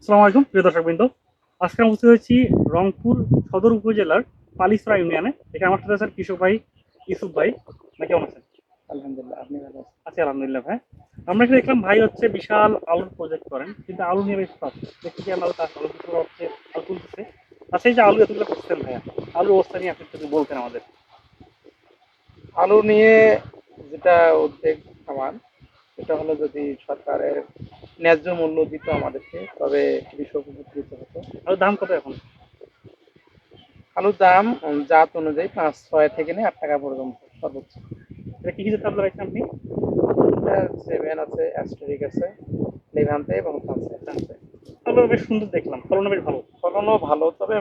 আসসালামু আলাইকুম প্রিয় দর্শকবৃন্দ। আজকে আমরা উপস্থিত হয়েছি রংপুর সদর উপজেলার পালিছড়া ইউনিয়নে। এখানে আমার সাথে আছেন কৃষক ভাই ইউসুফ ভাই। ভাই কেমন আছেন? আলহামদুলিল্লাহ, আপনি ভালো আছেন? আছি আলহামদুলিল্লাহ ভাই। আমরা এখানে দেখলাম ভাই হচ্ছে বিশাল আলুর প্রজেক্ট করেন, কিন্তু আলু নিয়ে বেশ সব দেখছি যে আমরা তার আলু কিছু হচ্ছে আলু তুলতেছে। আচ্ছা, এই যে আলু এতগুলো করছেন ভাইয়া, আলুর অবস্থা নিয়ে আপনি একটু বলতেন আমাদের। আলু নিয়ে যেটা উদ্বেগ আমার, সেটা হলো যদি সরকারের ন্যায্য মূল্য দিত আমাদেরকে, তবে কৃষক উপকৃত হতো। আলুর দাম কত এখন? আলুর দাম জাত অনুযায়ী 5-6 থেকে নিয়ে 8 টাকা পর্যন্ত সর্বোচ্চ। এটা কি কি জাতের আলু রাখছেন আপনি? এটা 7 আছে, অ্যাস্টেরিক আছে, লেভান্তে এবং ফ্রান্সে। আলু বেশ সুন্দর দেখলাম, ফলনও বেশ ভালো। ফলনও ভালো, তবে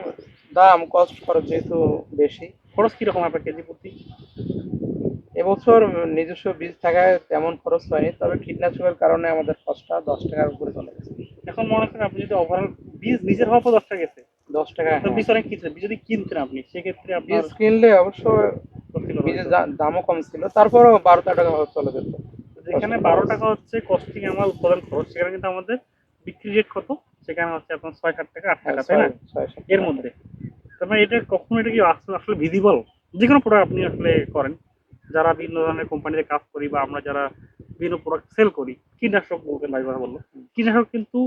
দাম কস্ট খরচ যেহেতু বেশি। খরচ কিরকম আপনার কেজি প্রতি? এবছর নিজস্ব বীজ থাকায় তেমন খরচ হয়নি, তবে কীটনাশকের কারণে আমাদের খরচটা 10 টাকার উপরে চলে গেছে। এখন মনে করেন আপনি যদি ওভারঅল বীজ নিজের হওয়ার পর 10 টাকা গেছে, 10 টাকা, তো হ্যাঁ। বীজ অনেক কিছু বীজ যদি কিনতেন আপনি সেক্ষেত্রে আপনার বীজ কিনলে অবশ্য ক্ষতিকর বীজের হতো। দামও কম ছিল, তারপরও 12 টাকা চলে যেত। যেখানে 12 টাকা হচ্ছে কস্টিং আমার উৎপাদন খরচ, সেখানে কিন্তু আমাদের বিক্রি রেট কত? সেখানে হচ্ছে আপনার 6-7 টাকা 8 হ্যাঁ, টাকা, তাই না? 6-7 এর টাকা। মধ্যে তারপরে এটা কখনো এটা কি আসলে আসলে ভিজিবল? যে কোনো প্রোডাক্ট আপনি আসলে করেন, যারা বিভিন্ন ধরনের কোম্পানিতে কাজ করি বা আমরা যারা বিভিন্ন প্রোডাক্ট সেল করি, কীটনাশক বলতেন ভাই কথা বললো, কীটনাশক কিন্তু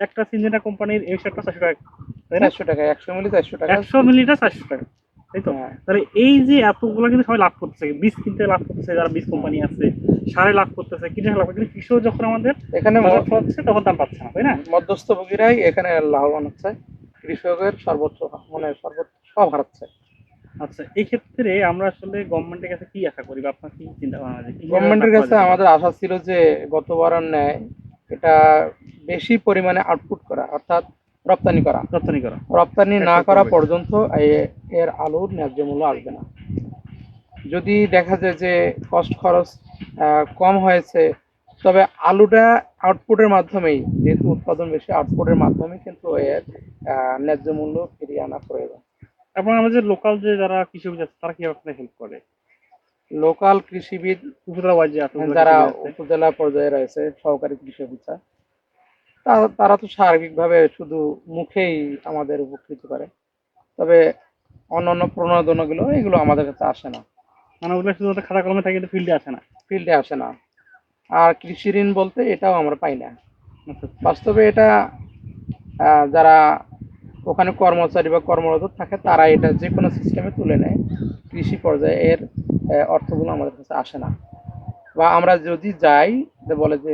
একটা সিনজেন্টা কোম্পানির এমসারটা 400 টাকা, তাই না? 400 টাকা, 100 মিলি 400 টাকা। 100 মিলিটা 400 টাকা, তাই তো? হ্যাঁ, তাহলে এই যে এতগুলো কিন্তু সবাই লাভ করতেছে, বীজ কিনতে লাভ করতেছে, যারা বীজ কোম্পানি আছে, সারে লাভ করতেছে, কীটনাশক লাভ করতেছে, কিন্তু কৃষক যখন আমাদের এখানে বাজার হচ্ছে তখন দাম পাচ্ছে না, তাই না? মধ্যস্থভোগীরাই এখানে লাভবান হচ্ছে, কৃষকের সর্বোচ্চ সর্বোচ্চ সব হারাচ্ছে। আচ্ছা, এই ক্ষেত্রে আমরা আসলে গভর্নমেন্টের কাছে কি আশা করি বা আপনার কি চিন্তা ভাবনা আছে, কিভাবে গভর্নমেন্টের কাজ করা কাছে যেতে পারে? আমাদের আশা ছিল যে গতবারের ন্যায় এটা বেশি পরিমাণে আউটপুট করা, অর্থাৎ রপ্তানি করা। রপ্তানি করা, রপ্তানি না export করা করবে। পর্যন্ত এর আলুর ন্যায্য মূল্য আসবে না। যদি দেখা যায় যে কস্ট খরচ কম হয়েছে, তবে আলুটা আউটপুটের মাধ্যমেই, যেহেতু উৎপাদন বেশি, আউটপুটের মাধ্যমে কিন্তু এর ন্যায্য মূল্য ফিরিয়ে আনা প্রয়োজন। এবং আমাদের লোকাল যে যারা কৃষক আছে তারা কি আপনার হেল্প করে? লোকাল কৃষিবিদ উপজেলা ওয়াইজ যে এতগুলো যারা কৃষিবিদ আছে, উপজেলা পর্যায়ে রয়েছে, সহকারী কৃষি অফিসার, তারা তো সার্বিকভাবে শুধু মুখেই আমাদের উপকৃত করে, তবে অন্যান্য প্রণোদনাগুলো এগুলো আমাদের কাছে আসে না, মানে ওগুলো শুধুমাত্র খাতা কলমে থাকে, কিন্তু ফিল্ডে আসে না। ফিল্ডে আসে না। আর কৃষি ঋণ বলতে এটাও আমরা পাই না আচ্ছা আচ্ছা। বাস্তবে। এটা যারা ওখানে কর্মচারী বা কর্মরত থাকে, তারা এটা যে কোনো সিস্টেমে তুলে নেয়। কৃষি পর্যায়ে এর অর্থগুলো আমাদের কাছে আসে না, বা আমরা যদি যাই, বলে যে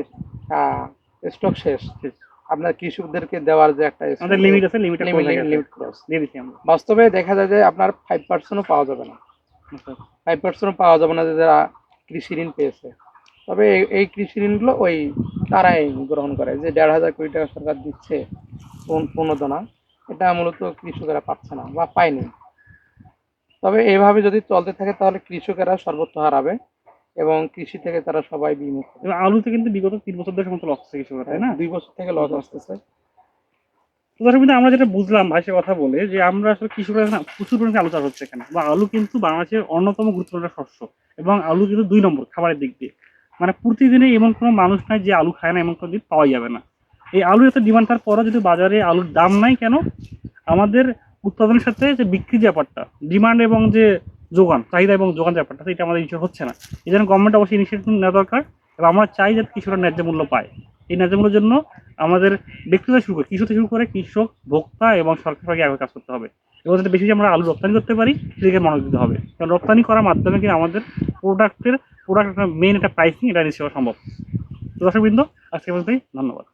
স্টক শেষ, শেষ। আপনার কৃষকদেরকে দেওয়ার যে একটা আমাদের লিমিট আছে, লিমিটের ক্লোজ হয়ে গেছে, লিমিট ক্রস, দিয়ে দিচ্ছি আমরা। বাস্তবে দেখা যায় যে আপনার 5%ও পাওয়া যাবে না। আচ্ছা 5%ও পাওয়া যাবে না যে যারা কৃষি ঋণ পেয়েছে। তবে এই কৃষি ঋণগুলো ওই তারাই গ্রহণ করে, যে 1,500 কোটি টাকা সরকার দিচ্ছে প্রণোদনা, এটা মূলত কৃষকেরা পাচ্ছে না বা পায়নি। তবে এভাবে যদি চলতে থাকে তাহলে কৃষকেরা সর্বোচ্চ হারাবে এবং কৃষি থেকে তারা সবাই বিমুখ হবে। এবং আলুতে কিন্তু বিগত 3 বছর ধরে মতো লস হচ্ছে কৃষকের, তাই না? 2 বছর থেকে লস আসতেছে। তো দর্শক বিন্দু, আমরা যেটা বুঝলাম ভাইসের কথা বলে, যে আমরা আসলে কৃষকরা না প্রচুর পরিমাণে আলু চাষ হচ্ছে এখানে, বা আলু কিন্তু বাংলাদেশের অন্যতম গুরুত্বপূর্ণ একটা শস্য, এবং আলু কিন্তু 2 নম্বর খাবারের দিক দিয়ে। মানে প্রতিদিনে এমন কোনো মানুষ নাই যে আলু খায় না, এমন কোনো দিন পাওয়া যাবে না। এই আলুর এত ডিমান্ড থাকার পরও যদি বাজারে আলুর দাম নাই কেন? আমাদের উৎপাদনের সাথে যে বিক্রি ব্যাপারটা, ডিমান্ড এবং যে যোগান, চাহিদা এবং যোগান ব্যাপারটা, এটা আমাদের ইস্যু হচ্ছে না। এই জন্য গভর্নমেন্ট অবশ্যই ইনিশিয়েটিভ নেওয়া দরকার, এবং আমরা চাই যাতে কৃষকরা ন্যায্য মূল্য পায়। এই ন্যায্য মূল্যের জন্য আমাদের ব্যক্তিগত শুরু করে কৃষক থেকে শুরু করে কৃষক, ভোক্তা এবং সরকার সবাইকে আগে কাজ করতে হবে, এবং যাতে বেশি আমরা আলু রপ্তানি করতে পারি সেদিকে মনোযোগ দিতে হবে। কারণ রপ্তানি করার মাধ্যমে কিন্তু আমাদের প্রোডাক্ট মেইন একটা প্রাইসিং এটা নিশ্চয় সম্ভব। তো দর্শকবৃন্দ, আজকে পর্যন্তই, ধন্যবাদ।